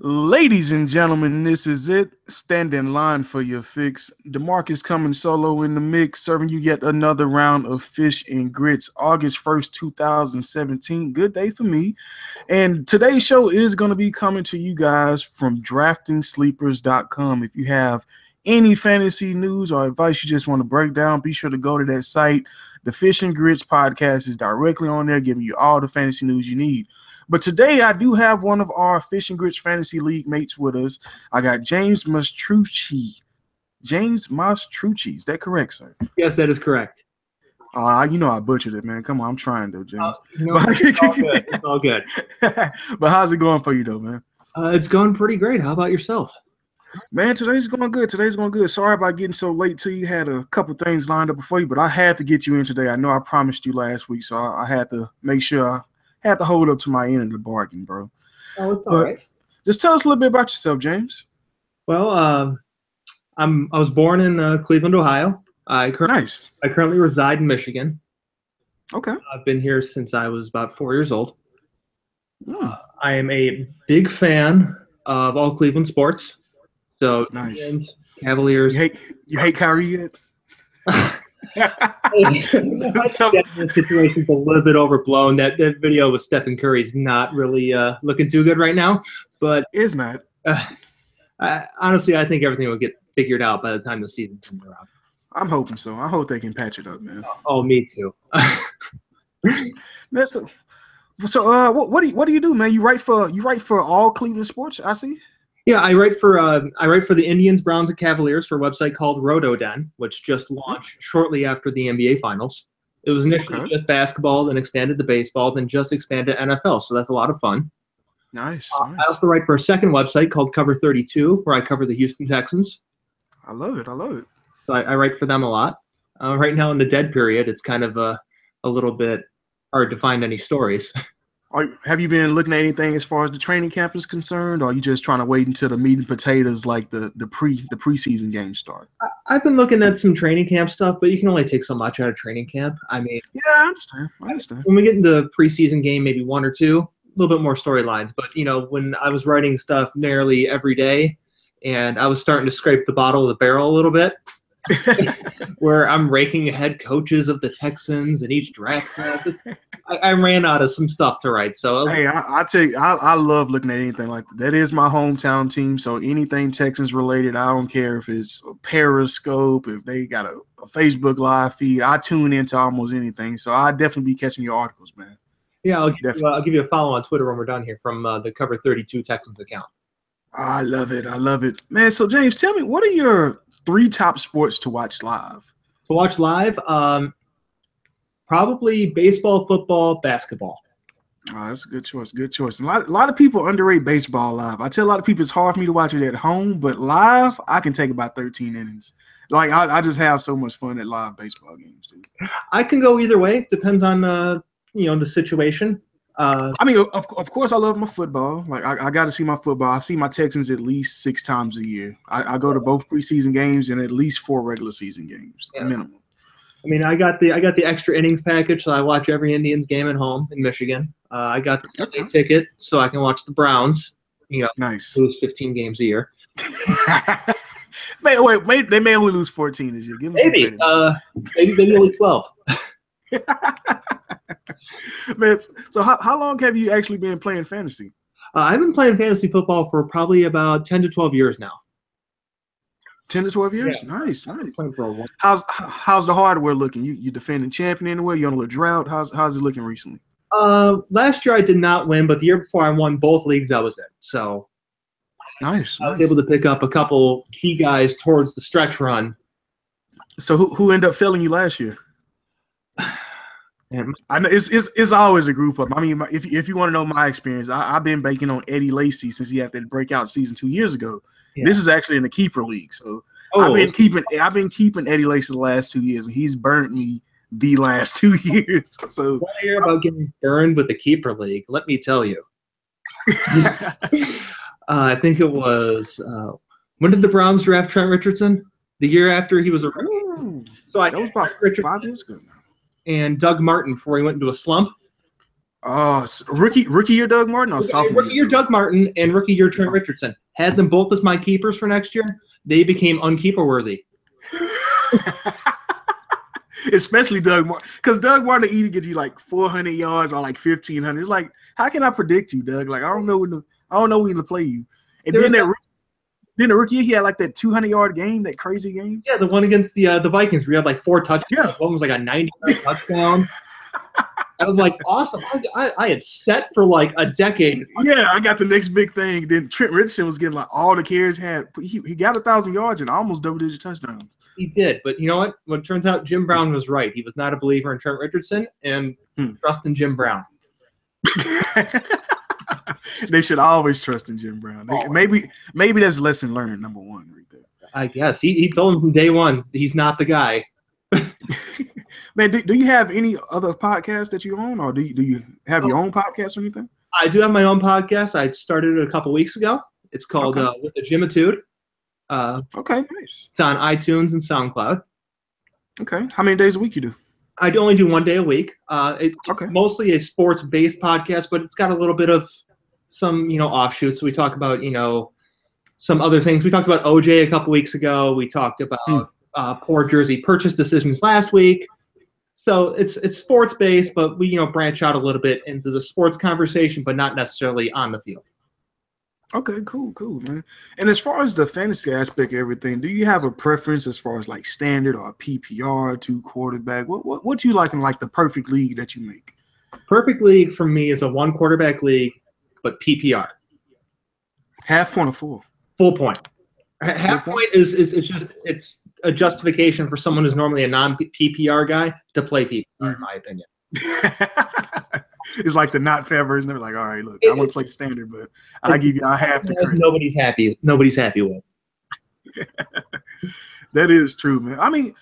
Ladies and gentlemen, this is it. Stand in line for your fix. DeMarcus coming solo in the mix, serving you yet another round of Fish and Grits. August 1st, 2017. Good day for me. And today's show is going to be coming to you guys from draftingsleepers.com. If you have any fantasy news or advice you just want to break down, be sure to go to that site. The Fish and Grits podcast is directly on there, giving you all the fantasy news you need. But today I do have one of our Fish and Grits Fantasy League mates with us. I got James Mastrucci. James Mastrucci. Is that correct, sir? Yes, that is correct. You know I butchered it, man. Come on, I'm trying though, James. It's all good. It's all good. But how's it going for you though, man? It's going pretty great. How about yourself? Man, today's going good. Sorry about getting so late to you. Had a couple things lined up before you, but I had to get you in today. I know I promised you last week, so I had to make sure I had to hold up to my end of the bargain, bro. Oh, it's all right. Just tell us a little bit about yourself, James. Well, I was born in Cleveland, Ohio. I currently reside in Michigan. Okay. I've been here since I was about 4 years old. I am a big fan of all Cleveland sports. So, nice. Indians, Cavaliers. You hate Kyrie yet? The situation's a little bit overblown. That video with Stephen Curry's not really looking too good right now. But it's not. Honestly, I think everything will get figured out by the time the season comes around. I'm hoping so. I hope they can patch it up, man. Oh, me too. Man, so what do you do, man? You write for all Cleveland sports, I see. Yeah, I write for the Indians, Browns, and Cavaliers for a website called RotoDen, which just launched shortly after the NBA Finals. It was initially just basketball, then expanded to baseball, then just expanded to NFL. So that's a lot of fun. Nice. I also write for a second website called Cover 32, where I cover the Houston Texans. I love it. So I write for them a lot. Right now in the dead period, it's kind of a little bit hard to find any stories. Have you been looking at anything as far as the training camp is concerned, or are you just trying to wait until the meat and potatoes, like the preseason games start? I've been looking at some training camp stuff, but you can only take so much out of training camp. I mean, yeah, I understand. When we get into the preseason game, maybe one or two, a little bit more storylines. But when I was writing stuff nearly every day, and I was starting to scrape the bottom of the barrel a little bit, where I'm raking head coaches of the Texans in each draft class. I ran out of some stuff to write. So hey, I tell you, I love looking at anything like that. That is my hometown team. So anything Texans related, I don't care if it's a Periscope, if they got a Facebook live feed. I tune into almost anything. So I definitely be catching your articles, man. Yeah, I'll give you a follow on Twitter when we're done here from the Cover 32 Texans account. I love it, man. So James, tell me, what are your 3 top sports to watch live? To watch live, probably baseball, football, basketball. Oh, that's a good choice. A lot of people underrate baseball live. I tell a lot of people it's hard for me to watch it at home, but live, I can take about 13 innings. Like I just have so much fun at live baseball games, dude. I can go either way. Depends on the situation. I mean, of course, I love my football. Like I got to see my football. I see my Texans at least 6 times a year. I go to both preseason games and at least 4 regular season games, minimum. I mean, I got the extra innings package, so I watch every Indians game at home in Michigan. I got the Sunday ticket, so I can watch the Browns. Nice. Lose 15 games a year. They may only lose 14 this year. Give them maybe only 12. Man, so how long have you actually been playing fantasy? I've been playing fantasy football for probably about 10 to 12 years now. 10 to 12 years? Yeah. Nice. Playing for a while. How's the hardware looking? You defending champion anywhere? You on a little drought? How's it looking recently? Last year I did not win, but the year before I won both leagues I was in. So nice. I was able to pick up a couple key guys towards the stretch run. So who ended up failing you last year? I know it's always a group up. I mean, if you want to know my experience, I've been banking on Eddie Lacy since he had that breakout season 2 years ago. Yeah. This is actually in the keeper league, so I've been keeping Eddie Lacy the last 2 years, and he's burnt me the last 2 years. So when I hear about getting burned with the keeper league, let me tell you. I think it was when did the Browns draft Trent Richardson? The year after he was a rookie. So that was about 5 years ago now. And Doug Martin before he went into a slump. Rookie year Doug Martin or sophomore Rookie year Doug Martin and rookie year Trent Richardson. Had them both as my keepers for next year. They became unkeeper worthy. Especially Doug Martin, because Doug Martin either get you like 400 yards or like 1,500. It's like, how can I predict you, Doug? Like, I don't know when to play you. And then the rookie, he had like that 200-yard game, that crazy game. Yeah, the one against the Vikings, where he had like 4 touchdowns. Yeah. One was like a 90-yard touchdown. I was like, awesome. I had set for like a decade. Yeah, I got the next big thing. Then Trent Richardson was getting like all the carries. He got 1,000 yards and almost double-digit touchdowns. He did, but you know what? Well, it turns out Jim Brown was right. He was not a believer in Trent Richardson and trust in Jim Brown. They should always trust in Jim Brown. Maybe that's lesson learned, number one, right there. I guess. He told him from day one he's not the guy. Man, do you have any other podcasts that you own, or do you have your own podcast or anything? I do have my own podcast. I started it a couple weeks ago. It's called With the Jimitude. Okay, nice. It's on iTunes and SoundCloud. Okay. How many days a week you do? I only do 1 day a week. It's mostly a sports-based podcast, but it's got a little bit of some, offshoots. So we talk about, some other things. We talked about OJ a couple weeks ago. We talked about poor jersey purchase decisions last week. So it's sports-based, but we, branch out a little bit into the sports conversation, but not necessarily on the field. Okay, cool, man. And as far as the fantasy aspect of everything, do you have a preference as far as like standard or PPR, 2 quarterback? What you like in like the perfect league that you make? Perfect league for me is a 1 quarterback league, but PPR. Half point or full? Full point. Half point is just it's a justification for someone who's normally a non-PPR guy to play PPR, in my opinion. It's like the not fair version. They're like, all right, look, I want to play standard, but I have to. Nobody's happy. Nobody's happy with. That is true, man. I mean,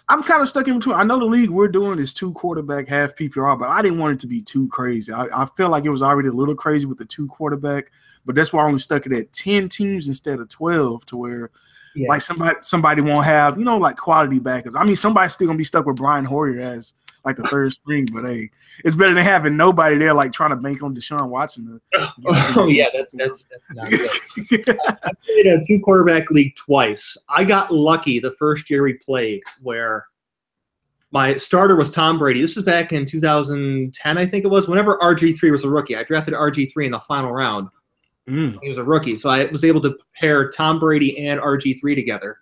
I'm kind of stuck in between. I know the league we're doing is 2 quarterback, half PPR, but I didn't want it to be too crazy. I feel like it was already a little crazy with the 2 quarterback, but that's why I only stuck it at 10 teams instead of 12, to where like somebody won't have, like quality backups. I mean, somebody's still gonna be stuck with Brian Hoyer as like the 3rd string, but hey, it's better than having nobody there like trying to bank on Deshaun Watson. Oh yeah, that's not good. I played a 2 quarterback league twice. I got lucky the first year we played where my starter was Tom Brady. This is back in 2010, I think it was. Whenever RG3 was a rookie, I drafted RG3 in the final round. He was a rookie, so I was able to pair Tom Brady and RG3 together.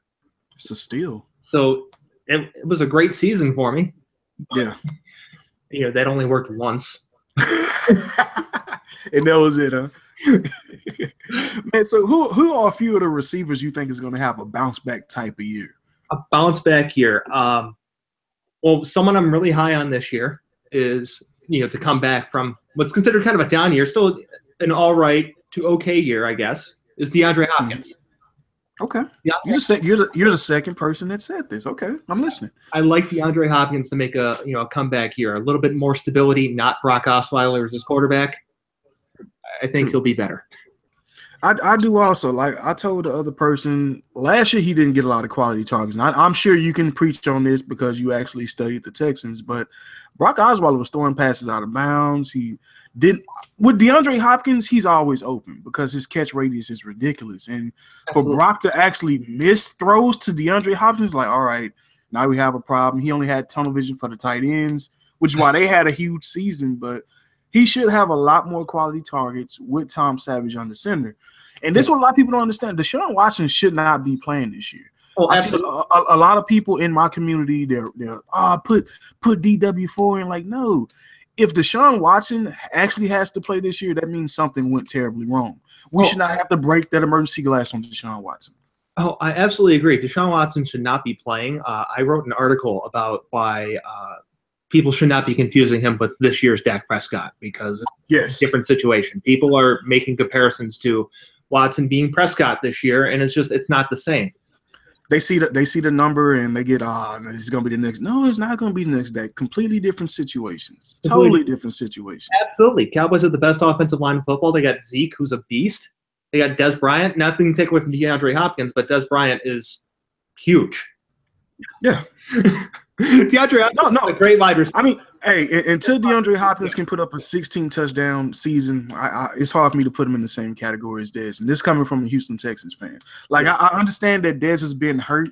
It's a steal. So it was a great season for me. Yeah. That only worked once. And that was it, huh? Man, so who are a few of the receivers you think is going to have a bounce back type of year? A bounce back year. Well, someone I'm really high on this year is, to come back from what's considered kind of a down year, still an all right to okay year, I guess, is DeAndre Hopkins. Okay. Yeah. You're the second person that said this. Okay. I'm listening. I like DeAndre Hopkins to make a comeback here. A little bit more stability, not Brock Osweiler as his quarterback. I think he'll be better. I do also. Like I told the other person, last year he didn't get a lot of quality targets. And I'm sure you can preach on this because you actually studied the Texans, but Brock Osweiler was throwing passes out of bounds. He didn't. With DeAndre Hopkins, he's always open because his catch radius is ridiculous. And for Brock to actually miss throws to DeAndre Hopkins, like, all right, now we have a problem. He only had tunnel vision for the tight ends, which is why they had a huge season. But he should have a lot more quality targets with Tom Savage on the center. And this is what a lot of people don't understand. Deshaun Watson should not be playing this year. Oh, I see a lot of people in my community, they're put DW4 in. Like, no. If Deshaun Watson actually has to play this year, that means something went terribly wrong. We should not have to break that emergency glass on Deshaun Watson. Oh, I absolutely agree. Deshaun Watson should not be playing. I wrote an article about why people should not be confusing him with this year's Dak Prescott because it's a different situation. People are making comparisons to Watson being Prescott this year, and it's not the same. They see the number and they get, it's going to be the next. No, it's not going to be the next day. Completely different situations. Totally different situations. Absolutely. Cowboys have the best offensive line in football. They got Zeke, who's a beast. They got Dez Bryant. Nothing to take away from DeAndre Hopkins, but Dez Bryant is huge. Yeah. DeAndre Hopkins is a great wide receiver. I mean, hey, until DeAndre Hopkins can put up a 16 touchdown season, it's hard for me to put him in the same category as Dez. And this coming from a Houston Texans fan. Like, I understand that Dez has been hurt.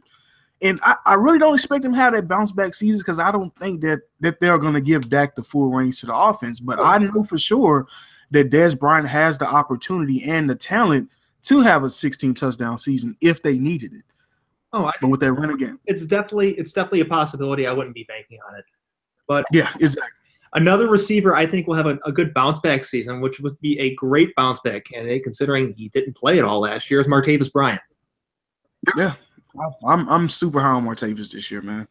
And I really don't expect him to have that bounce back season because I don't think that they're going to give Dak the full range to the offense. But I know for sure that Dez Bryant has the opportunity and the talent to have a 16 touchdown season if they needed it. But with that run again, it's definitely a possibility. I wouldn't be banking on it. But yeah, exactly. Another receiver I think will have a good bounce back season, which would be a great bounce back candidate considering he didn't play at all last year, is Martavis Bryant. Yeah. I'm super high on Martavis this year, man.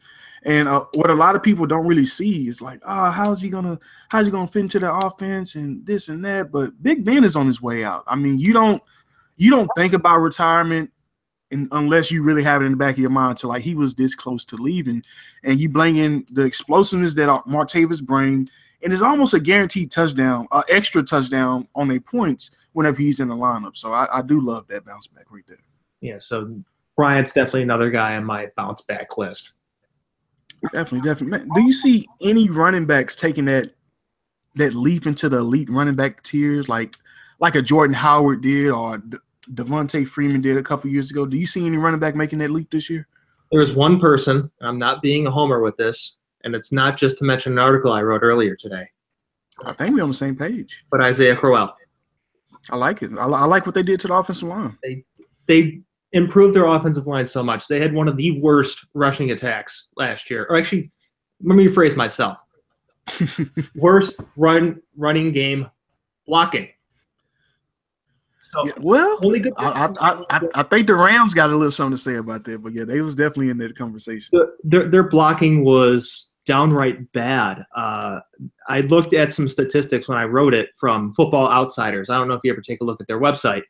And what a lot of people don't really see is like, how's he gonna fit into the offense and this and that. But Big Ben is on his way out. I mean, you don't think about retirement unless you really have it in the back of your mind to like he was this close to leaving, and you bring in the explosiveness that Martavis brings, and it's almost a guaranteed touchdown, extra touchdown on their points whenever he's in the lineup. So I do love that bounce back right there. Yeah, so Bryant's definitely another guy on my bounce back list. Definitely. Man, do you see any running backs taking that leap into the elite running back tiers like a Jordan Howard did or Devontae Freeman did a couple years ago? Do you see any running back making that leap this year? There is one person, I'm not being a homer with this, and it's not just to mention an article I wrote earlier today. I think we're on the same page. But Isaiah Crowell. I like it. I like what they did to the offensive line. They improved their offensive line so much. They had one of the worst rushing attacks last year. Or actually, let me rephrase myself. Worst running game blocking. So, yeah, well, only good. I think the Rams got a little something to say about that, but yeah, they was definitely in that conversation. Their blocking was downright bad. I looked at some statistics when I wrote it from Football Outsiders. I don't know if you ever take a look at their website,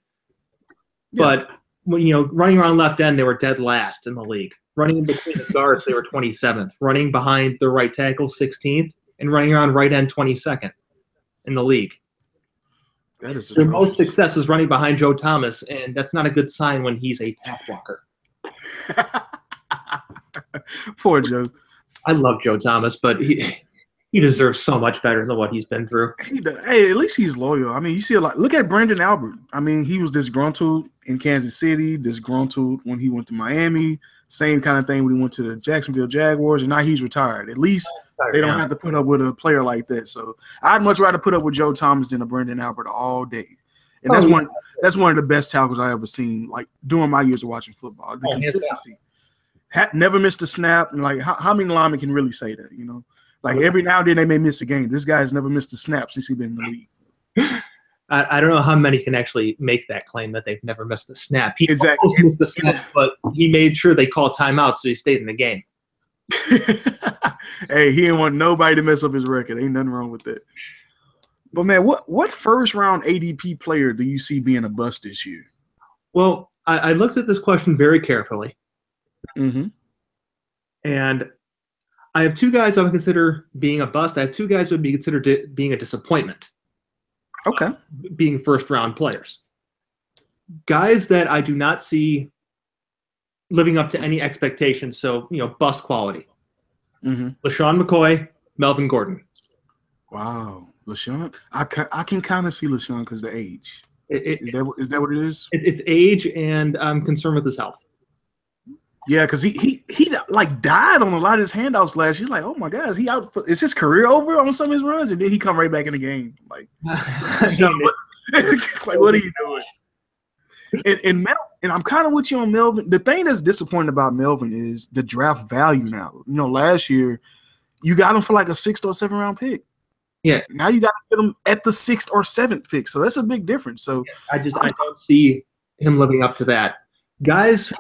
but when running around left end, they were dead last in the league. Running in between the guards, they were 27th. Running behind the right tackle, 16th, and running around right end, 22nd in the league. That is their most success is running behind Joe Thomas, and that's not a good sign when he's a pass blocker. Poor Joe. I love Joe Thomas, but he deserves so much better than what he's been through. Hey, at least he's loyal. I mean, you see a lot. Look at Brandon Albert. I mean, he was disgruntled in Kansas City, disgruntled when he went to Miami. Same kind of thing when he went to the Jacksonville Jaguars, and now he's retired. At least they don't have to put up with a player like that. So I'd much rather put up with Joe Thomas than a Brandon Albert all day. And that's one of the best tackles I ever seen, like during my years of watching football. The consistency. Never missed a snap. And like how many linemen can really say that, Like every now and then they may miss a game. This guy has never missed a snap since he's been in the league. I don't know how many can actually make that claim that they've never missed a snap. He almost missed a snap, but he made sure they called timeout, so he stayed in the game. Hey, he didn't want nobody to mess up his record. Ain't nothing wrong with that. But, man, what first-round ADP player do you see being a bust this year? Well, I looked at this question very carefully. Mm-hmm. And I have two guys I would consider being a bust. I have two guys who would be considered being a disappointment. Okay. Being first-round players. Guys that I do not see living up to any expectations, so, bust quality. Mm-hmm. LaShawn McCoy, Melvin Gordon. Wow. LaShawn? I can kind of see LaShawn because the age. Is that what it is? It's age, and I'm concerned with his health. Yeah, because he like died on a lot of his handouts last year. He's like, oh my gosh, he out. Is his career over on some of his runs? And then he come right back in the game. Like, like what are you doing? And I'm kind of with you on Melvin. The thing that's disappointing about Melvin is the draft value now. Last year you got him for like a 6th or 7th round pick. Yeah. Now you got to get him at the 6th or 7th pick. So that's a big difference. So I don't see him living up to that. Guys,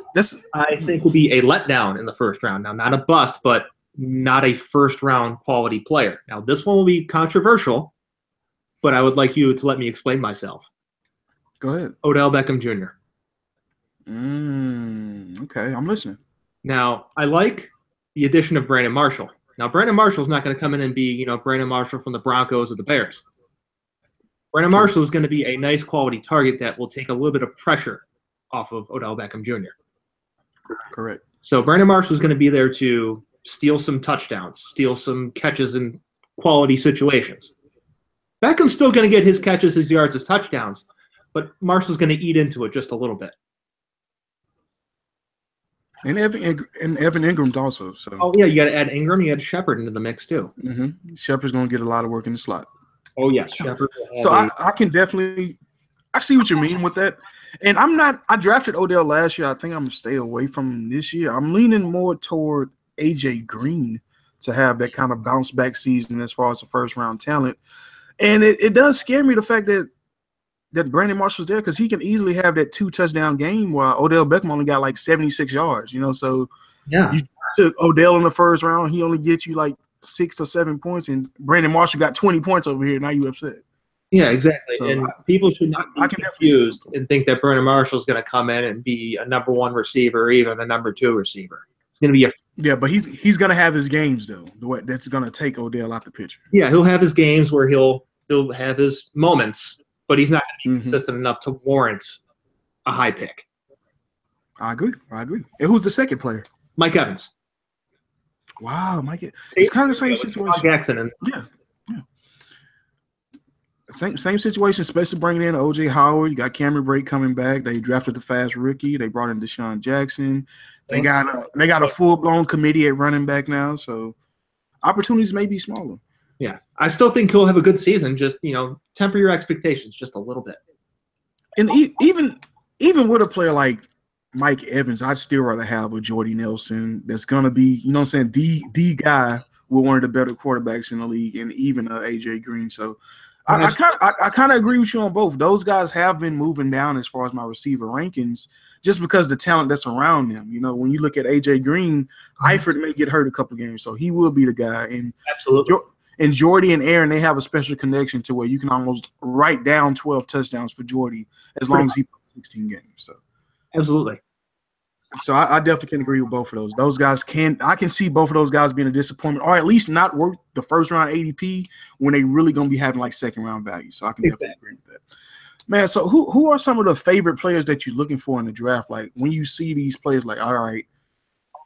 I think will be a letdown in the first round. Now, not a bust, but not a first-round quality player. Now, this one will be controversial, but I would like you to let me explain myself. Go ahead. Odell Beckham Jr. Okay, I'm listening. Now, I like the addition of Brandon Marshall. Now, Brandon Marshall's not going to come in and be, Brandon Marshall from the Broncos or the Bears. Brandon Marshall is going to be a nice quality target that will take a little bit of pressure off of Odell Beckham Jr. Correct. So Brandon Marshall is going to be there to steal some touchdowns, steal some catches in quality situations. Beckham's still going to get his catches, his yards, his touchdowns, but Marshall's going to eat into it just a little bit. And Evan Ingram's also. So. Oh, yeah, you got to add Ingram. You add Shepard into the mix, too. Mm-hmm. Shepard's going to get a lot of work in the slot. Oh, yes. Shepard. So I can definitely – I see what you mean with that. And I drafted Odell last year. I think I'm going to stay away from him this year. I'm leaning more toward A.J. Green to have that kind of bounce-back season as far as the first-round talent. And it does scare me, the fact that Brandon Marshall's there, because he can easily have that 2-touchdown game while Odell Beckham only got like 76 yards, So yeah, you took Odell in the first round, he only gets you like 6 or 7 points, and Brandon Marshall got 20 points over here. Now you upset. Yeah, exactly. So and people should not be confused and think that Brandon Marshall's going to come in and be a number 1 receiver or even a number 2 receiver. It's going to be but he's going to have his games though. That's going to take Odell out the picture. Yeah, he'll have his games where he'll have his moments, but he's not going to be consistent enough to warrant a high pick. I agree. And who's the second player? Mike Evans. Wow, Mike. It's kind of the same situation. Jackson and yeah. Same situation, especially bringing in O.J. Howard. You got Cameron Brate coming back. They drafted the fast rookie. They brought in Deshaun Jackson. They got a full-blown committee at running back now, so opportunities may be smaller. Yeah, I still think he'll have a good season. Just temper your expectations just a little bit. And even with a player like Mike Evans, I'd still rather have a Jordy Nelson that's gonna be, the guy with one of the better quarterbacks in the league, and even AJ Green. So I kind of agree with you on both. Those guys have been moving down as far as my receiver rankings, just because the talent that's around them. When you look at AJ Green, Eifert may get hurt a couple games, so he will be the guy. And absolutely. And Jordy and Aaron, they have a special connection to where you can almost write down 12 touchdowns for Jordy as long as he plays 16 games. So, absolutely. So I definitely can agree with both of those. Those guys I can see both of those guys being a disappointment, or at least not worth the first round ADP when they really gonna be having like second round value. So I can definitely agree with that. Man, so who are some of the favorite players that you're looking for in the draft? Like when you see these players, like, all right,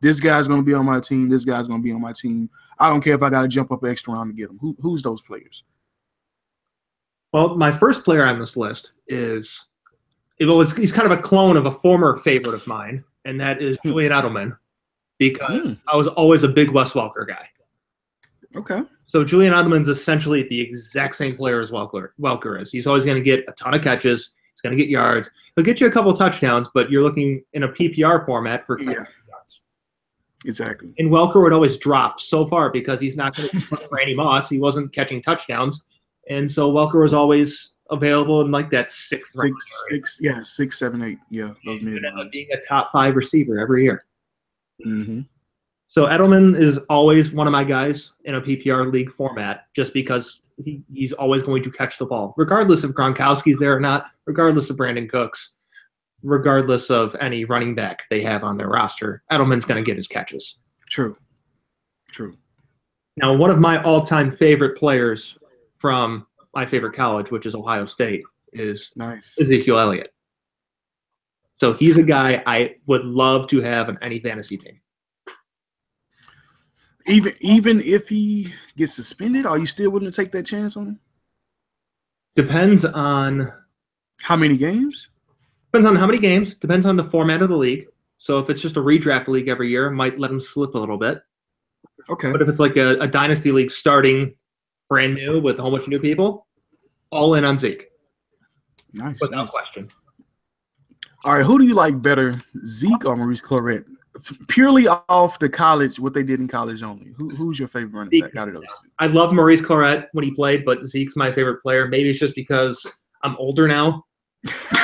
this guy's gonna be on my team, this guy's gonna be on my team. I don't care if I got to jump up an extra round to get them. Who's those players? Well, my first player on this list is he's kind of a clone of a former favorite of mine, and that is Julian Edelman, because I was always a big Wes Welker guy. Okay. So Julian Edelman's essentially the exact same player as Welker is. He's always going to get a ton of catches. He's going to get yards. He'll get you a couple touchdowns, but you're looking in a PPR format for yards. Exactly. And Welker would always drop so far because he's not going to be Randy Moss. He wasn't catching touchdowns. And so Welker was always available in like that 6, 7, 8. Yeah. Those ended up being a top 5 receiver every year. Mm-hmm. So Edelman is always one of my guys in a PPR league format just because he's always going to catch the ball, regardless if Gronkowski's there or not, regardless of Brandon Cooks. Regardless of any running back they have on their roster, Edelman's going to get his catches. True. Now, one of my all-time favorite players from my favorite college, which is Ohio State, is Ezekiel Elliott. So he's a guy I would love to have on any fantasy team. Even if he gets suspended, are you still willing to take that chance on him? Depends on how many games. Depends on how many games. Depends on the format of the league. So if it's just a redraft league every year, might let him slip a little bit. Okay. But if it's like a dynasty league starting brand new with a whole bunch of new people, all in on Zeke. Nice. Without question. All right, who do you like better, Zeke or Maurice Claret? Purely off the college, what they did in college only. Who's your favorite running back out of those two? I love Maurice Claret when he played, but Zeke's my favorite player. Maybe it's just because I'm older now.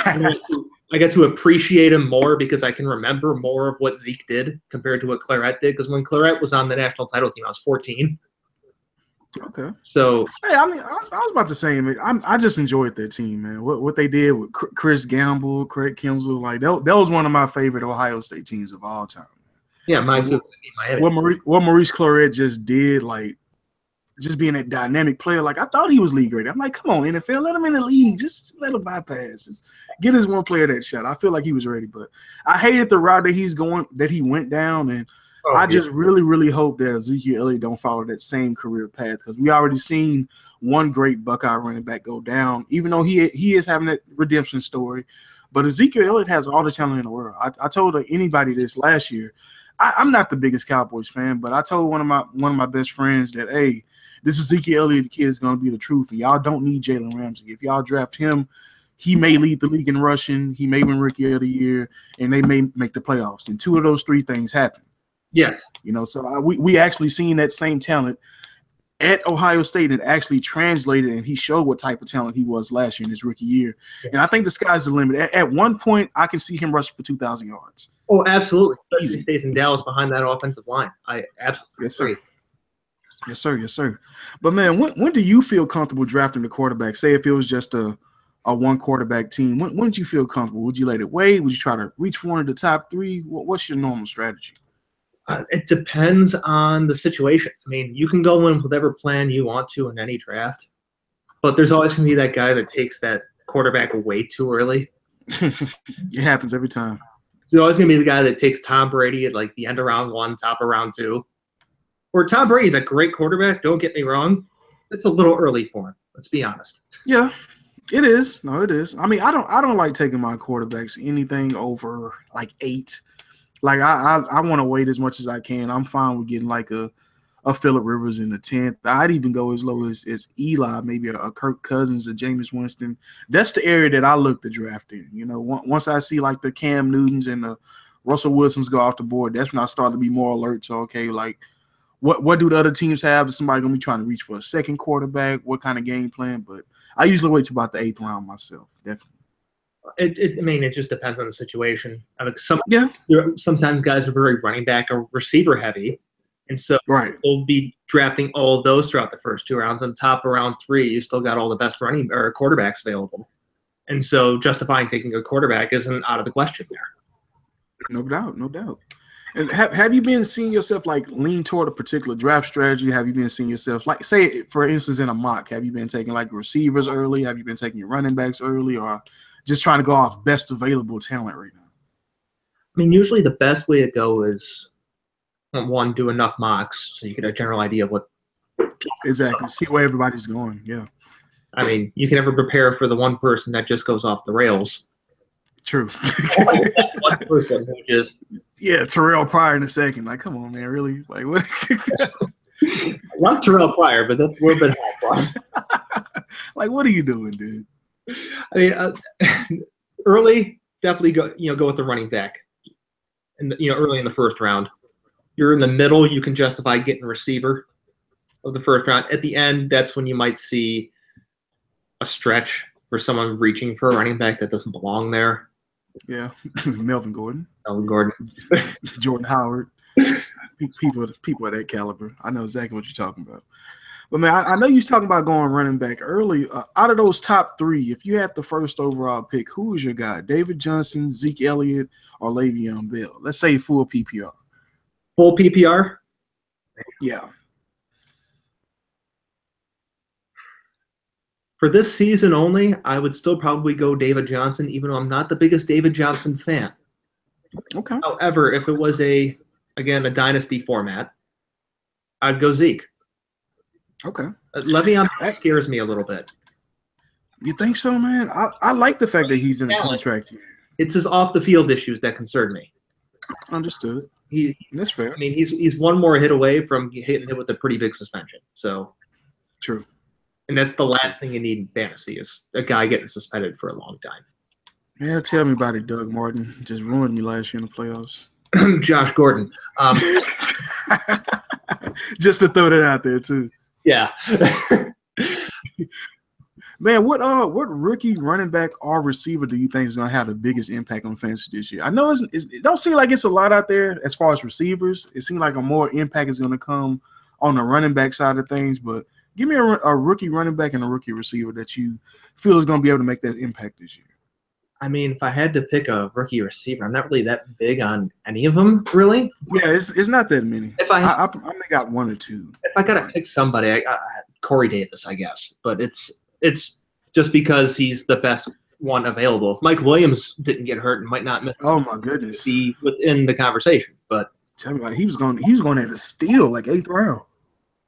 I get to appreciate him more because I can remember more of what Zeke did compared to what Claret did. Because when Claret was on the national title team, I was 14. Okay. So hey, I mean, I was about to say, I just enjoyed that team, man. What they did with Chris Gamble, Craig Kinsel, like that was one of my favorite Ohio State teams of all time. Yeah, mine too. What Maurice Claret just did, like just being a dynamic player, like I thought he was league ready. I'm like, come on, NFL, let him in the league. Just let him bypass. Just get his one player that shot. I feel like he was ready, but I hated the route that he went down, and Oh, I yeah. just really, really hope that Ezekiel Elliott don't follow that same career path because we already seen one great Buckeye running back go down, even though he is having that redemption story. But Ezekiel Elliott has all the talent in the world. I told anybody this last year. I'm not the biggest Cowboys fan, but I told one of my best friends that, hey, this Ezekiel Elliott kid is going to be the truth, and y'all don't need Jalen Ramsey. If y'all draft him, he may lead the league in rushing, he may win Rookie of the Year, and they may make the playoffs. And two of those three things happen. Yes. So we actually seen that same talent at Ohio State and actually translated, and he showed what type of talent he was last year in his rookie year. Yeah. And I think the sky's the limit. At one point, I can see him rushing for 2,000 yards. Oh, absolutely. Especially he stays in Dallas behind that offensive line. I absolutely agree. Yes, sir. Yes, sir. But, man, when do you feel comfortable drafting the quarterback? Say if it was just a one-quarterback team, when would you feel comfortable? Would you let it wait? Would you try to reach for one of the top three? What's your normal strategy? It depends on the situation. I mean, you can go in with whatever plan you want to in any draft, but there's always going to be that guy that takes that quarterback way too early. It happens every time. There's always going to be the guy that takes Tom Brady at like the end of round 1, top of round 2. Or Tom Brady's a great quarterback, don't get me wrong. It's a little early for him, let's be honest. Yeah, it is. No, it is. I mean, I don't like taking my quarterbacks anything over like 8. Like I want to wait as much as I can. I'm fine with getting like a Phillip Rivers in the 10th. I'd even go as low as Eli, maybe a Kirk Cousins, a Jameis Winston. That's the area that I look to draft in. You know, once I see like the Cam Newtons and the Russell Wilsons go off the board, that's when I start to be more alert to, okay, like what do the other teams have? Is somebody going to be trying to reach for a second quarterback? What kind of game plan? But I usually wait till about the 8th round myself, definitely. It just depends on the situation. I mean, sometimes guys are very running back or receiver heavy, and so they'll be drafting all of those throughout the first 2 rounds. On top of round 3, you still got all the best running or quarterbacks available, and so justifying taking a quarterback isn't out of the question there. No doubt, no doubt. And have you been seeing yourself like lean toward a particular draft strategy? Have you been seeing yourself like, say, for instance, in a mock, have you been taking like receivers early? Have you been taking your running backs early, or just trying to go off best available talent right now? I mean, usually the best way to go is, one, do enough mocks so you get a general idea of what. Exactly. See where everybody's going. Yeah. I mean, you can never prepare for the one person that just goes off the rails. True. One person who just. Yeah, Terrell Pryor in a second. Like, come on, man, really? Like, what? Not Terrell Pryor, but that's a little bit high. Like, what are you doing, dude? I mean, early, definitely go with the running back, and early in the first round. You're in the middle, you can justify getting a receiver of the first round. At the end, that's when you might see a stretch for someone reaching for a running back that doesn't belong there. Yeah, Melvin Gordon, Jordan Howard, people of that caliber. I know exactly what you're talking about. But, man, I know you're talking about going running back early. Out of those top 3, if you had the first overall pick, who is your guy? David Johnson, Zeke Elliott, or Le'Veon Bell? Let's say full PPR. Full PPR? Yeah. For this season only, I would still probably go David Johnson, even though I'm not the biggest David Johnson fan. Okay. However, if it was a dynasty format, I'd go Zeke. Okay. Le'Veon scares me a little bit. You think so, man? I like the fact that he's in a contract year. It's his off-the-field issues that concern me. Understood. That's fair. I mean, he's one more hit away from getting hit with a pretty big suspension. So true. And that's the last thing you need in fantasy is a guy getting suspended for a long time. Yeah, tell me about it, Doug Martin. Just ruined me last year in the playoffs. Josh Gordon. Just to throw that out there, too. Yeah. Man, what rookie running back or receiver do you think is going to have the biggest impact on fantasy this year? I know it don't seem like it's a lot out there as far as receivers. It seems like a more impact is going to come on the running back side of things, but give me a rookie running back and a rookie receiver that you feel is going to be able to make that impact this year. I mean, if I had to pick a rookie receiver, I'm not really that big on any of them, really. Yeah, it's not that many. If I may got 1 or 2. If I got to pick somebody, I Corey Davis, I guess. But it's just because he's the best one available. If Mike Williams didn't get hurt and might not miss. Oh my goodness, be within the conversation. But Tell me, like he was going at a steal, like 8th round.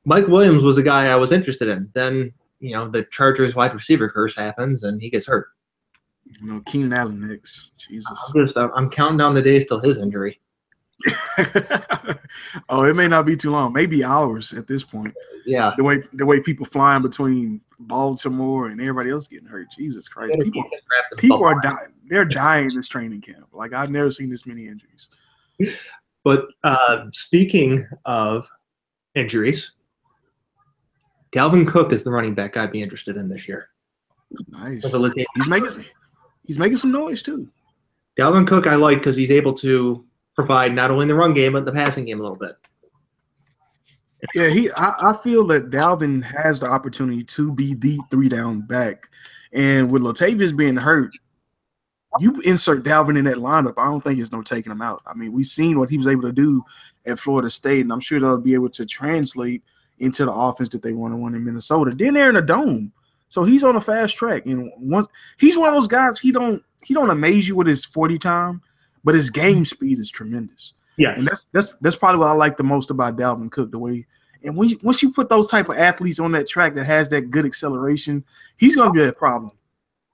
Mike Williams was a guy I was interested in. Then, the Chargers wide receiver curse happens and he gets hurt. Keenan Allen next. Jesus. I'm counting down the days till his injury. Oh, it may not be too long. Maybe hours at this point. Yeah. The way people flying between Baltimore and everybody else getting hurt. Jesus Christ. People are dying. They're dying in this training camp. Like, I've never seen this many injuries. But speaking of injuries, Dalvin Cook is the running back I'd be interested in this year. Nice. He's making some noise too. Dalvin Cook I like because he's able to provide not only the run game but the passing game a little bit. Yeah, I feel that Dalvin has the opportunity to be the 3-down back. And with Latavius being hurt, you insert Dalvin in that lineup, I don't think there's no taking him out. I mean, we've seen what he was able to do at Florida State, and I'm sure they'll be able to translate into the offense that they want to run in Minnesota. Then they're in a dome. So he's on a fast track. And he's one of those guys, he don't amaze you with his 40 time, but his game speed is tremendous. Yes. And that's probably what I like the most about Dalvin Cook, the way. And once you put those type of athletes on that track that has that good acceleration, he's going to be a problem.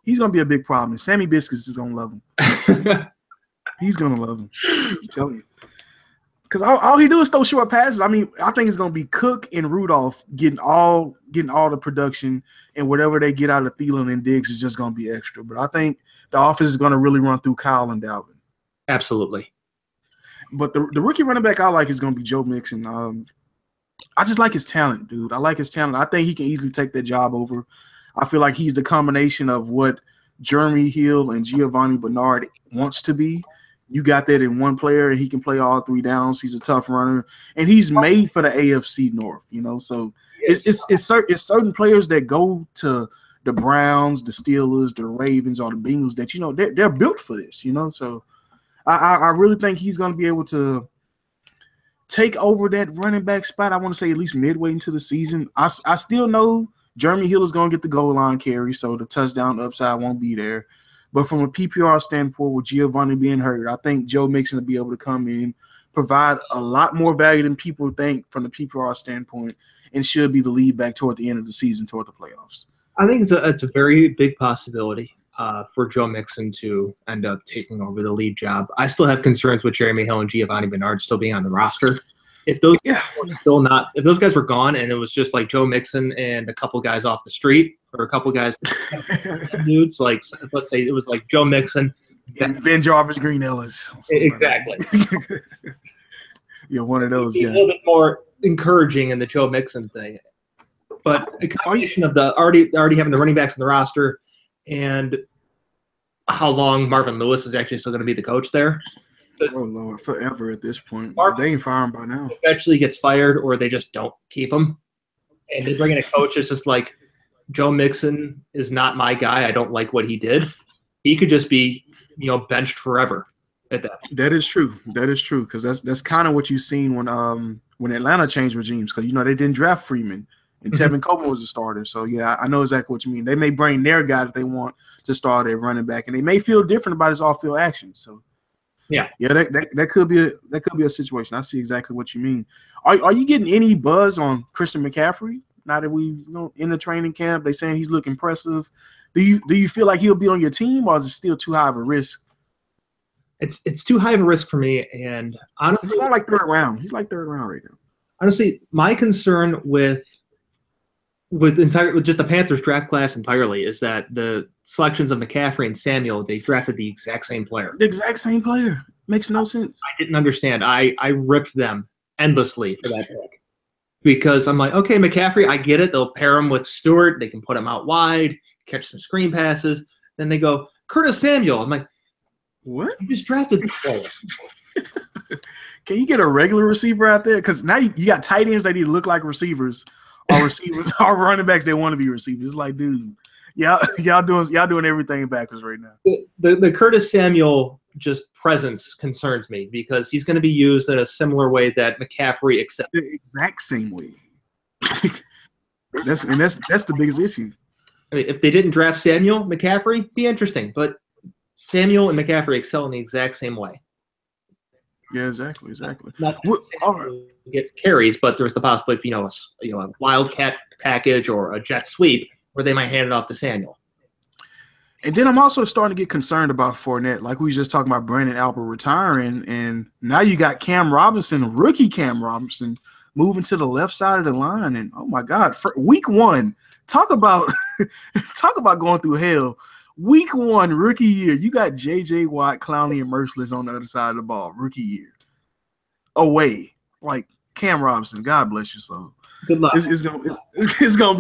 He's going to be a big problem. And Sammy Biscuits is going to love him. He's going to love him. I'm telling you. Because all he do is throw short passes. I mean, I think it's going to be Cook and Rudolph getting all the production, and whatever they get out of Thielen and Diggs is just going to be extra. But I think the offense is going to really run through Kyle and Dalvin. Absolutely. But the rookie running back I like is going to be Joe Mixon. I just like his talent, dude. I like his talent. I think he can easily take that job over. I feel like he's the combination of what Jeremy Hill and Giovanni Bernard wants to be. You got that in one player, and he can play all 3 downs. He's a tough runner, and he's made for the AFC North. So it's certain players that go to the Browns, the Steelers, the Ravens, or the Bengals that they're built for this. So I really think he's going to be able to take over that running back spot. I want to say at least midway into the season. I still know Jeremy Hill is going to get the goal line carry, so the touchdown upside won't be there. But from a PPR standpoint, with Giovanni being hurt, I think Joe Mixon will be able to come in, provide a lot more value than people think from the PPR standpoint, and should be the lead back toward the end of the season, toward the playoffs. I think it's a very big possibility for Joe Mixon to end up taking over the lead job. I still have concerns with Jeremy Hill and Giovanni Bernard still being on the roster. If those if those guys were gone and it was just like Joe Mixon and a couple guys off the street or a couple guys dudes, like let's say it was like Joe Mixon, Ben Jarvis, Green Ellis, exactly. You're one of those guys. A little bit more encouraging in the Joe Mixon thing, but a combination of the already having the running backs in the roster and how long Marvin Lewis is actually still going to be the coach there. Oh, Lord, forever at this point. Marvin they ain't firing by now. Eventually gets fired or they just don't keep him. And they bring in a coach that's just like, Joe Mixon is not my guy. I don't like what he did. He could just be, benched forever at that. That is true. That is true because that's kind of what you've seen when Atlanta changed regimes because, they didn't draft Freeman and Tevin Coleman was a starter. So, yeah, I know exactly what you mean. They may bring their guy if they want to start at running back, and they may feel different about his off-field action. So, yeah, that could be a situation. I see exactly what you mean. Are you getting any buzz on Christian McCaffrey now that we in the training camp? They saying he's looking impressive. Do you feel like he'll be on your team, or is it still too high of a risk? It's too high of a risk for me, and honestly, he's like 3rd round. He's like 3rd round right now. Honestly, my concern with just the Panthers draft class entirely is that the selections of McCaffrey and Samuel, they drafted the exact same player. The exact same player. Makes no sense. I didn't understand. I ripped them endlessly for that pick. Because I'm like, okay, McCaffrey, I get it. They'll pair him with Stewart. They can put him out wide, catch some screen passes. Then they go, Curtis Samuel. I'm like, what? You just drafted this player. Can you get a regular receiver out there? Because now you got tight ends that need to look like receivers. Or receivers, or running backs, they want to be receivers. It's like, dude, y'all doing everything backwards right now. The Curtis Samuel just presence concerns me because he's going to be used in a similar way that McCaffrey accepts. The exact same way. That's the biggest issue. I mean, if they didn't draft Samuel, McCaffrey, be interesting, but Samuel and McCaffrey excel in the exact same way. Yeah, exactly, exactly. Not What, all right. to get carries, but there's the possibility of a wildcat package or a jet sweep where they might hand it off to Samuel. And then I'm also starting to get concerned about Fournette. Like we was just talking about Brandon Albert retiring, and now you got Cam Robinson, rookie Cam Robinson, moving to the left side of the line. And oh my God, for week one, talk about talk about going through hell. Week one, rookie year, you got J.J. Watt, Clowney, and Merciless on the other side of the ball, rookie year. Away. Like Cam Robinson, God bless you. So Good luck. it's gonna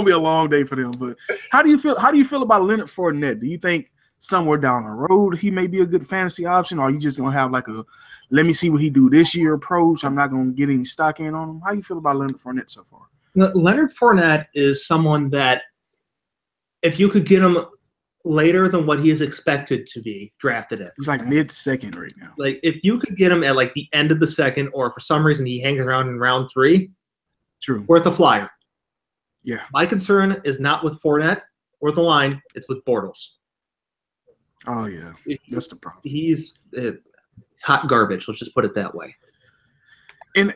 be a long day for them. But how do you feel about Leonard Fournette? Do you think somewhere down the road he may be a good fantasy option, or are you just gonna have like a let me see what he do this year approach? I'm not gonna get any stock in on him. How do you feel about Leonard Fournette so far? Leonard Fournette is someone that if you could get him later than what he is expected to be drafted at. He's like mid-second right now. Like if you could get him at like the end of the second, or for some reason he hangs around in round 3, True. worth a flyer. Yeah. My concern is not with Fournette or the line; it's with Bortles. Oh yeah, that's the problem. He's hot garbage. Let's just put it that way. And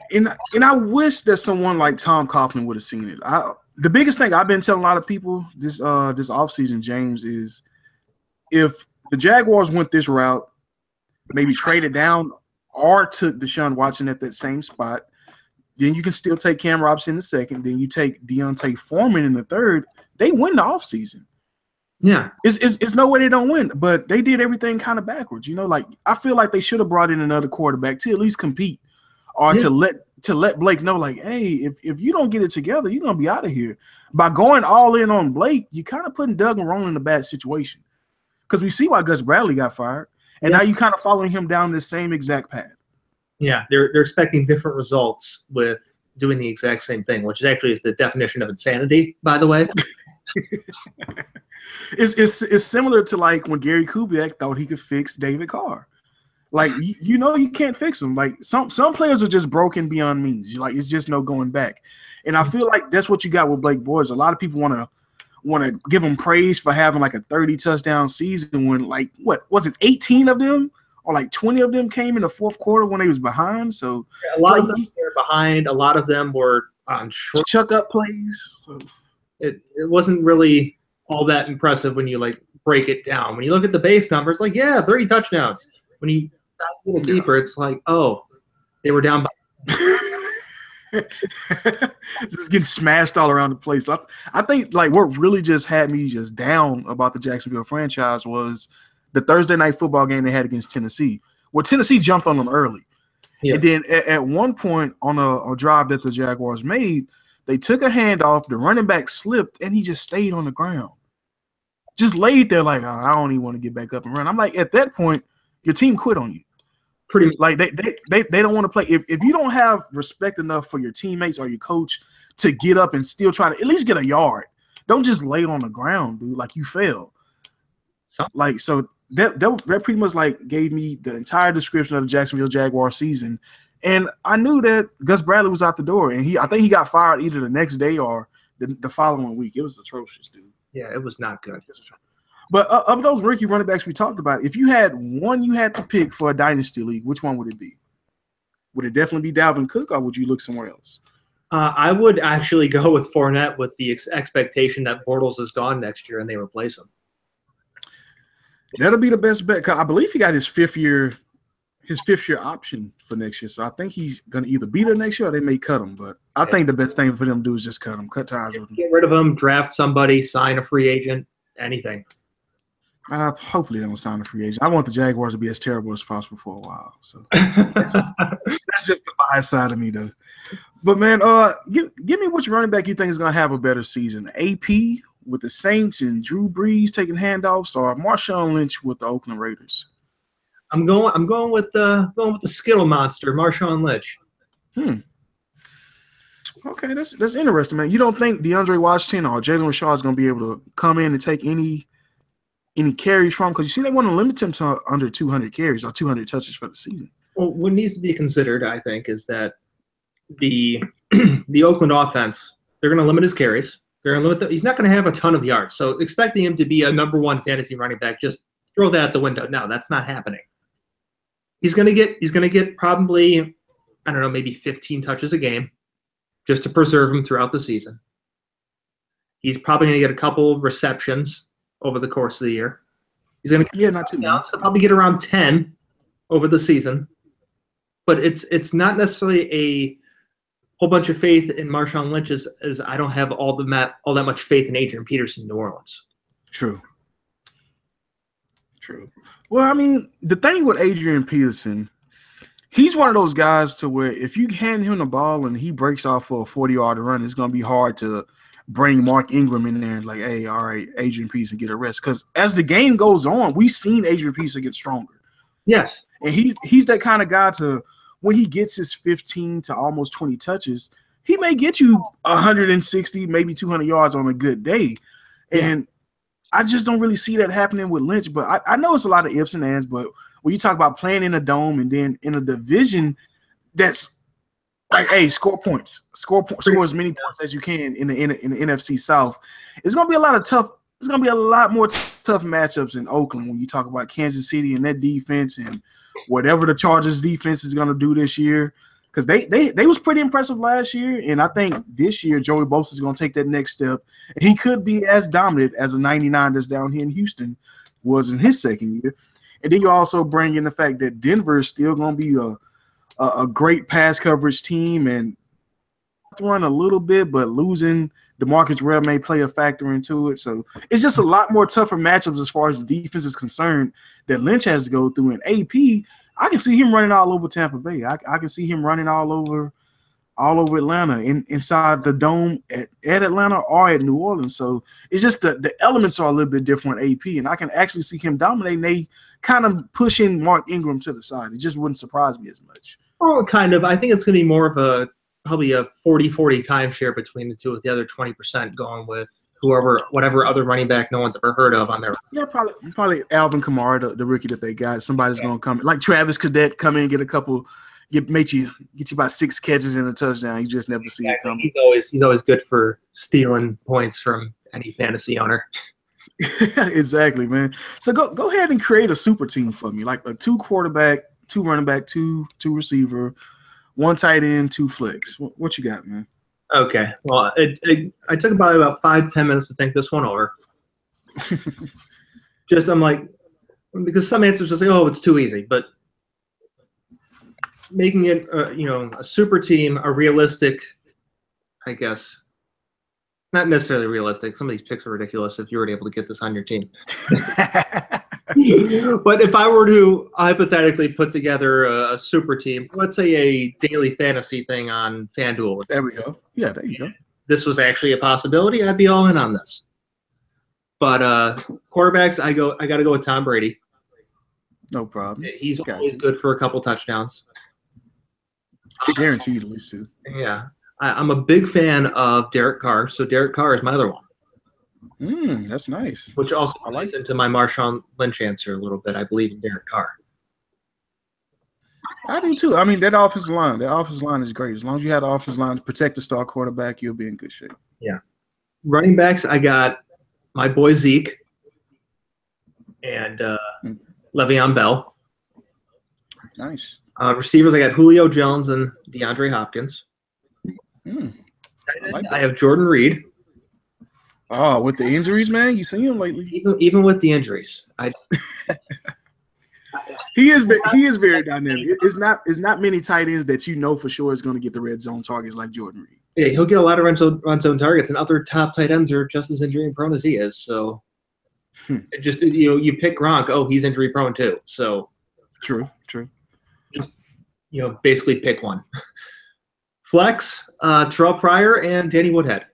I wish that someone like Tom Coughlin would have seen it. The biggest thing I've been telling a lot of people this offseason, James, is if the Jaguars went this route, maybe traded down or took Deshaun Watson at that same spot, then you can still take Cam Robinson in the second. Then you take Deontay Foreman in the third. They win the offseason. Yeah. It's no way they don't win, but they did everything kind of backwards. Like I feel like they should have brought in another quarterback to at least compete or to let Blake know, like, hey, if you don't get it together, you're going to be out of here. By going all in on Blake, you kind of putting Doug and Roland in a bad situation. Because we see why Gus Bradley got fired, and now you kind of following him down the same exact path. Yeah, they're expecting different results with doing the exact same thing, which actually is the definition of insanity, by the way. It's similar to like when Gary Kubiak thought he could fix David Carr. Like you can't fix them. Like some players are just broken beyond means. Like it's just no going back. And I feel like that's what you got with Blake Bortles. A lot of people want to give him praise for having like a 30 touchdown season when like what was it 18 of them or like 20 of them came in the fourth quarter when they was behind. So a lot of them were behind. A lot of them were on short chuck up plays. So it wasn't really all that impressive when you like break it down. When you look at the base numbers, like 30 touchdowns. When you dive a little deeper, it's like, oh, they were down by just getting smashed all around the place. I think like what really just had me just down about the Jacksonville franchise was the Thursday night football game they had against Tennessee. Well, Tennessee jumped on them early. Yeah. And then at one point on a drive that the Jaguars made, they took a handoff, the running back slipped, and he just stayed on the ground. Just laid there like, I don't even want to get back up and run. I'm like, at that point, your team quit on you. Pretty much. Like they don't want to play. If you don't have respect enough for your teammates or your coach to get up and still try to at least get a yard, don't just lay on the ground, dude. Like you failed. So that pretty much like gave me the entire description of the Jacksonville Jaguar season. And I knew that Gus Bradley was out the door, and I think he got fired either the next day or the following week. It was atrocious, dude. Yeah, it was not good. But of those rookie running backs we talked about, if you had one you had to pick for a dynasty league, which one would it be? Would it definitely be Dalvin Cook, or would you look somewhere else? I would actually go with Fournette with the expectation that Bortles is gone next year and they replace him. That'll be the best bet. 'Cause I believe he got his fifth year option for next year. So I think he's going to either be there next year or they may cut him. But I think the best thing for them to do is just cut him, cut ties with him. Get rid of him, draft somebody, sign a free agent, anything. Hopefully they don't sign a free agent. I want the Jaguars to be as terrible as possible for a while. So that's just the bias side of me, though. But man, give me which running back you think is going to have a better season: AP with the Saints and Drew Brees taking handoffs, or Marshawn Lynch with the Oakland Raiders? I'm going with the Skittle monster, Marshawn Lynch. Okay, that's interesting, man. You don't think DeAndre Washington or Jalen Rashad is going to be able to come in and take any carries from? Because you see, they want to limit him to under 200 carries or 200 touches for the season. Well, what needs to be considered, I think, is that the Oakland offense, they're going to limit his carries. They're going to limit he's not going to have a ton of yards. So expecting him to be a number one fantasy running back, just throw that out the window. No, that's not happening. He's gonna get probably, I don't know, maybe 15 touches a game just to preserve him throughout the season. He's probably gonna get a couple receptions over the course of the year. He's gonna not too many. He'll probably get around 10 over the season. But it's not necessarily a whole bunch of faith in Marshawn Lynch as I don't have all that much faith in Adrian Peterson in New Orleans. True. Well, I mean, the thing with Adrian Peterson, he's one of those guys to where if you hand him the ball and he breaks off for a 40-yard run, it's going to be hard to bring Mark Ingram in there and like, hey, all right, Adrian Peterson, get a rest. Because as the game goes on, we've seen Adrian Peterson get stronger. Yes. And he's that kind of guy to when he gets his 15 to almost 20 touches, he may get you 160, maybe 200 yards on a good day. And I just don't really see that happening with Lynch. But I know it's a lot of ifs and ands, but when you talk about playing in a dome and then in a division that's like, hey, score points, score as many points as you can in the NFC South, it's gonna be a lot of tough. It's gonna be a lot more tough matchups in Oakland when you talk about Kansas City and that defense and whatever the Chargers defense is gonna do this year. Because they was pretty impressive last year, and I think this year Joey Bosa is gonna take that next step. And he could be as dominant as a 99 that's down here in Houston was in his second year. And then you also bring in the fact that Denver is still gonna be a great pass coverage team and run a little bit, but losing DeMarcus Ware may play a factor into it. So it's just a lot more tougher matchups as far as the defense is concerned that Lynch has to go through. And AP, I can see him running all over Tampa Bay. I can see him running all over Atlanta, inside the dome at Atlanta or at New Orleans. So it's just the elements are a little bit different with AP, and I can actually see him dominating. They kind of pushing Mark Ingram to the side. It just wouldn't surprise me as much. Oh, kind of. I think it's going to be more of probably a 40-40 timeshare between the two, with the other 20% going with whatever other running back no one's ever heard of on their. Yeah, probably Alvin Kamara, the rookie that they got. Somebody's going to come like Travis Cadet, come in and get a couple. Get you about 6 catches and a touchdown. You just never see it coming. He's always good for stealing points from any fantasy owner. Exactly, man. So go ahead and create a super team for me, like a 2 quarterback, 2 running back, 2 receiver, 1 tight end, 2 flex. What you got, man? Okay. Well, I took about 5-10 minutes to think this one over. I'm like, because some answers just say, oh, it's too easy, but making it, a super team, a realistic, I guess, not necessarily realistic. Some of these picks are ridiculous if you were able to get this on your team. But if I were to hypothetically put together a super team, let's say a daily fantasy thing on FanDuel. There we go. Yeah, there you go. This was actually a possibility, I'd be all in on this. But quarterbacks, I got to go with Tom Brady. No problem. He's always good for a couple touchdowns. Guaranteed at least 2. Yeah. I'm a big fan of Derek Carr, so Derek Carr is my other one. That's nice. Which also plays into my Marshawn Lynch answer a little bit. I believe in Derek Carr. I do too. I mean, that offensive line is great. As long as you have the offensive line to protect the star quarterback, you'll be in good shape. Yeah. Running backs, I got my boy Zeke and Le'Veon Bell. Nice. Receivers, I got Julio Jones and DeAndre Hopkins. I have Jordan Reed. Oh, with the injuries, man, you seen him lately? Even with the injuries, he is very dynamic. It's not many tight ends that you know for sure is going to get the red zone targets like Jordan Reed. Yeah, he'll get a lot of run zone targets, and other top tight ends are just as injury prone as he is. So, just you pick Gronk. Oh, he's injury prone too. So, true. Just basically pick one. Flex, Terrell Pryor and Danny Woodhead.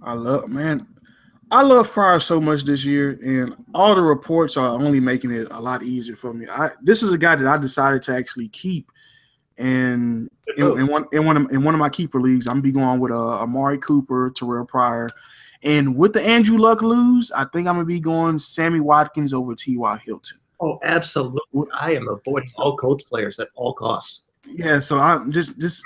I love Pryor so much this year, and all the reports are only making it a lot easier for me. This is a guy that I decided to actually keep, and in one of my keeper leagues, I'm gonna be going with Amari Cooper, Terrell Pryor, and with the Andrew Luck lose, I think I'm gonna be going Sammy Watkins over T.Y. Hilton. Oh, absolutely! I am avoiding all Colts players at all costs. Yeah, so I'm this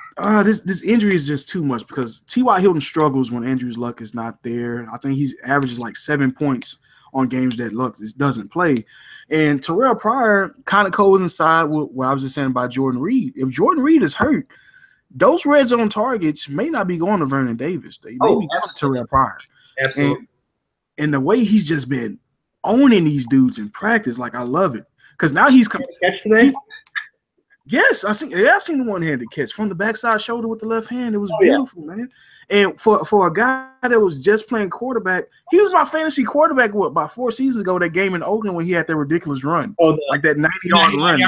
injury is just too much because T.Y. Hilton struggles when Andrew Luck is not there. I think he averages like 7 points on games that Luck doesn't play. And Terrell Pryor kind of coincide with what I was just saying about Jordan Reed. If Jordan Reed is hurt, those red zone targets may not be going to Vernon Davis. They may be going to Terrell Pryor. Absolutely. And the way he's just been owning these dudes in practice, like I love it. Because now he's coming. Catch today? Yes, I seen the one-handed catch from the backside shoulder with the left hand. It was beautiful, man. And for a guy that was just playing quarterback, he was my fantasy quarterback about 4 seasons ago. That game in Oakland when he had that ridiculous run, like that 90-yard run,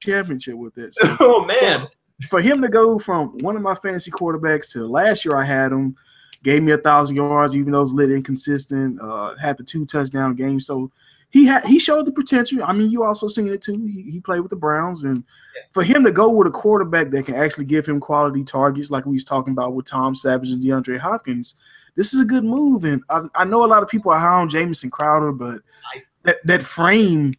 championship with it. So, oh man, for him to go from one of my fantasy quarterbacks to last year, I had him, gave me 1,000 yards, even though it was a little inconsistent. Had the 2 touchdown game, so. He showed the potential. I mean, you also seen it too. He played with the Browns, and for him to go with a quarterback that can actually give him quality targets, like we was talking about with Tom Savage and DeAndre Hopkins, this is a good move. And I know a lot of people are high on Jamison Crowder, but that frame,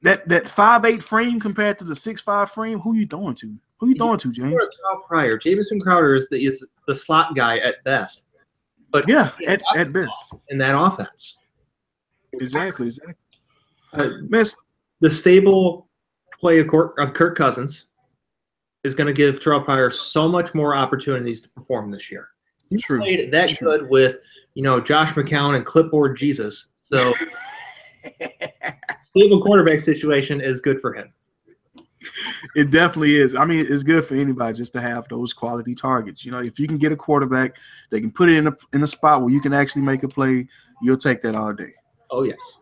that 5'8" frame compared to the 6'5" frame, who you throwing to? Who you throwing to, James? Pryor. Jamison Crowder is the slot guy at best, but yeah, at best in that offense. Exactly. The stable play of Kirk Cousins is going to give Terrell Pryor so much more opportunities to perform this year. He played that good with, Josh McCown and clipboard Jesus. So stable quarterback situation is good for him. It definitely is. I mean, it's good for anybody just to have those quality targets. If you can get a quarterback, they can put it in a spot where you can actually make a play, you'll take that all day. Oh, yes.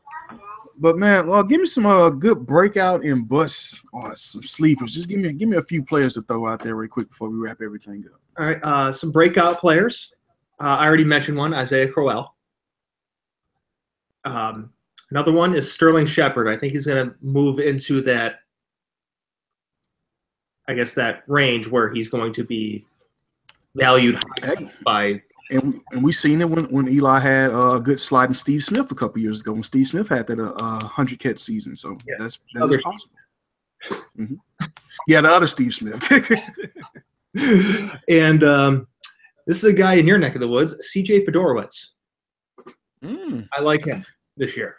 But, man, give me some good breakout and bust or some sleepers. Just give me a few players to throw out there real quick before we wrap everything up. All right, some breakout players. I already mentioned one, Isaiah Crowell. Another one is Sterling Shepard. I think he's going to move into that, that range where he's going to be valued by – And we seen it when Eli had a good slide in Steve Smith a couple years ago when Steve Smith had that 100-catch season. So that is possible. Mm-hmm. Yeah, the other Steve Smith. And this is a guy in your neck of the woods, C.J. Fedorowicz. I like him this year.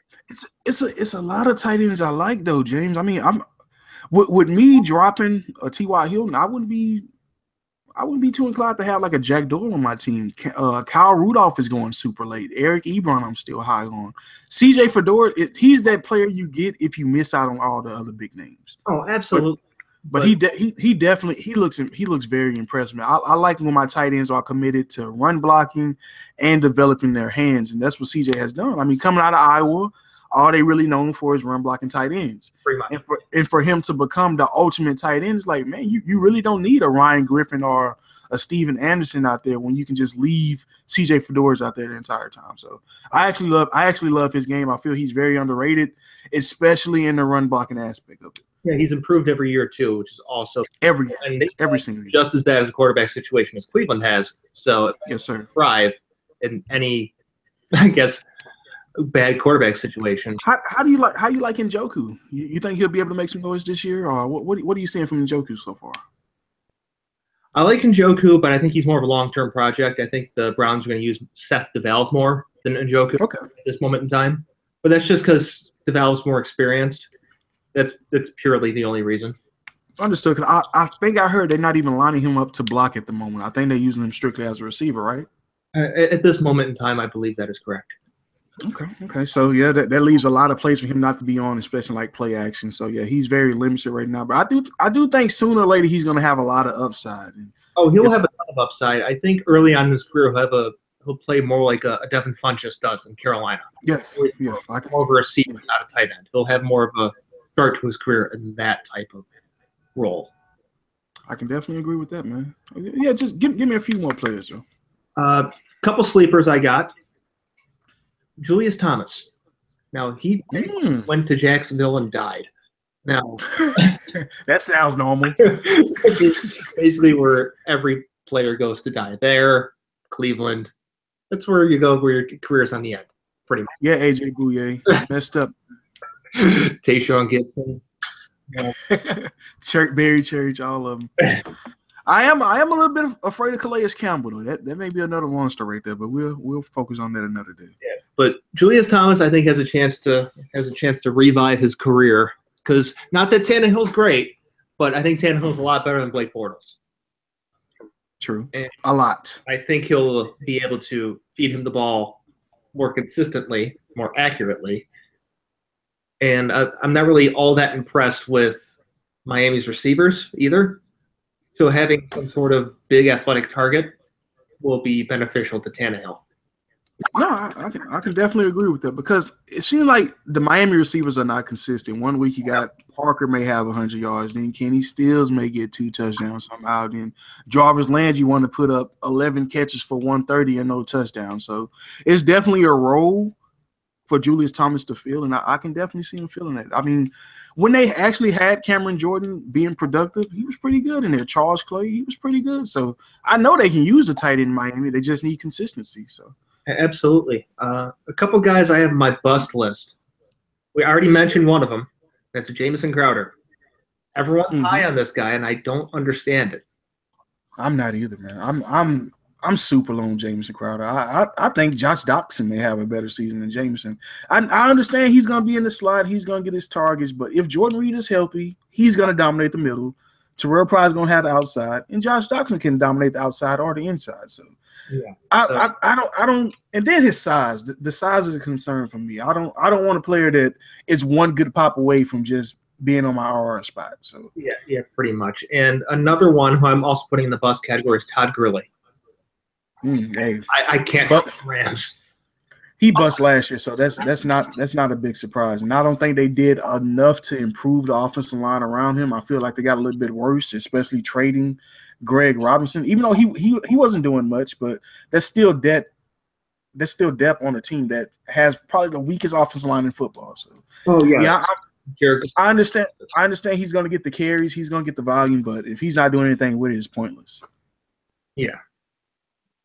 It's a lot of tight ends I like though, James. I mean, with me dropping a T.Y. Hilton, I wouldn't be too inclined to have like a Jack Doyle on my team. Kyle Rudolph is going super late. Eric Ebron, I'm still high on. CJ Fedora, he's that player you get if you miss out on all the other big names. Oh, absolutely. But he definitely looks very impressive. Man. I like when my tight ends are committed to run blocking and developing their hands, and that's what CJ has done. I mean, coming out of Iowa, all they really known for is run blocking tight ends. Pretty much. And for him to become the ultimate tight end, it's like, man, you really don't need a Ryan Griffin or a Steven Anderson out there when you can just leave CJ Fedorowicz out there the entire time. So I actually love his game. I feel he's very underrated, especially in the run blocking aspect of it. Yeah, he's improved every year too, which is also every single year. Just as bad as a quarterback situation as Cleveland has. So yes, sir. Thrive in any, bad quarterback situation. How do you like Njoku? You think he'll be able to make some noise this year, or what are you seeing from Njoku so far? I like Njoku, but I think he's more of a long-term project. I think the Browns are going to use Seth DeValve more than Njoku at this moment in time. But that's just because DeValve's more experienced. That's purely the only reason. Understood. Because I think I heard they're not even lining him up to block at the moment. I think they're using him strictly as a receiver, right? At this moment in time, I believe that is correct. Okay. So, yeah, that leaves a lot of plays for him not to be on, especially like play action. So, yeah, he's very limited right now. But I do think sooner or later he's going to have a lot of upside. He'll have a ton of upside. I think early on in his career he'll play more like a Devin Funchess does in Carolina. Yes. Yeah. More of a receiver, not a tight end. He'll have more of a start to his career in that type of role. I can definitely agree with that, man. Yeah, just give me a few more players, though. Couple sleepers I got. Julius Thomas. Now, he went to Jacksonville and died. Now, that sounds normal. Basically where every player goes to die. There, Cleveland. That's where you go where your career's on the end, pretty much. Yeah, AJ Bouye. Messed up. Tayshaun Gibson. Barry Church, all of them. I am a little bit afraid of Calais Campbell though. That may be another monster right there, but we'll focus on that another day. Yeah. But Julius Thomas, I think, has a chance to revive his career because not that Tannehill's great, but I think Tannehill's a lot better than Blake Bortles. True, And a lot. I think he'll be able to feed him the ball more consistently, more accurately. And I'm not really all that impressed with Miami's receivers either. So having some sort of big athletic target will be beneficial to Tannehill. No, I can definitely agree with that because it seems like the Miami receivers are not consistent. One week you got Parker may have 100 yards, then Kenny Stills may get 2 touchdowns somehow. Then Jarvis Landry want to put up 11 catches for 130 and no touchdown. So it's definitely a role for Julius Thomas to fill, and I can definitely see him filling that. I mean, when they actually had Cameron Jordan being productive, he was pretty good in there. Charles Clay, he was pretty good. So I know they can use the tight end in Miami. They just need consistency. So. Absolutely. A couple guys I have on my bust list. We already mentioned one of them. That's Jamison Crowder. Everyone's high on this guy, and I don't understand it. I'm not either, man. I'm super low on Jamison Crowder. I think Josh Doctson may have a better season than Jamison. I understand he's going to be in the slot. He's going to get his targets. But if Jordan Reed is healthy, he's going to dominate the middle. Terrell Pryor is going to have the outside. And Josh Doctson can dominate the outside or the inside. So yeah, I don't. And then his size. The size is a concern for me. I don't want a player that is one good pop away from just being on my RR spot. So yeah, pretty much. And another one who I'm also putting in the bust category is Todd Gurley. Hey, I can't trust the Rams. He bust last year, so that's not a big surprise. And I don't think they did enough to improve the offensive line around him. I feel like they got a little bit worse, especially trading Greg Robinson. Even though he wasn't doing much, but that's still depth. There's still depth on a team that has probably the weakest offensive line in football. So, I understand. I understand he's going to get the carries, he's going to get the volume, but if he's not doing anything with it, it's pointless. Yeah,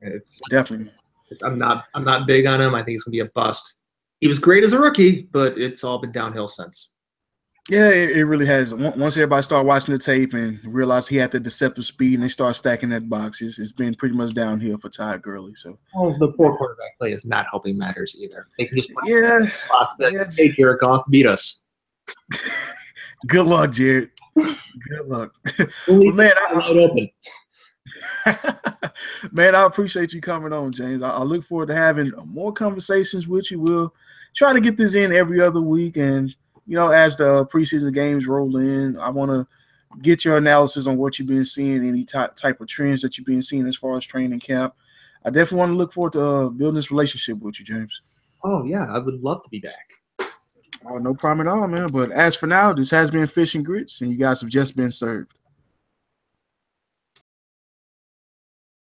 it's definitely. I'm not big on him. I think it's going to be a bust. He was great as a rookie, but it's all been downhill since. Yeah, it really has. Once everybody started watching the tape and realized he had the deceptive speed and they start stacking that box, it's been pretty much downhill for Todd Gurley. So, the poor quarterback play is not helping matters either. They can just hey, Jared Goff beat us. Good luck, Jared. Good luck. Well, man, open. Man, I appreciate you coming on, James. I look forward to having more conversations with you. We'll try to get this in every other week, and as the preseason games roll in, I want to get your analysis on what you've been seeing, any type of trends that you've been seeing as far as training camp. I definitely want to look forward to building this relationship with you, James. Oh yeah, I would love to be back. Oh, no problem at all, man. But as for now, this has been Fish and Grits, and you guys have just been served.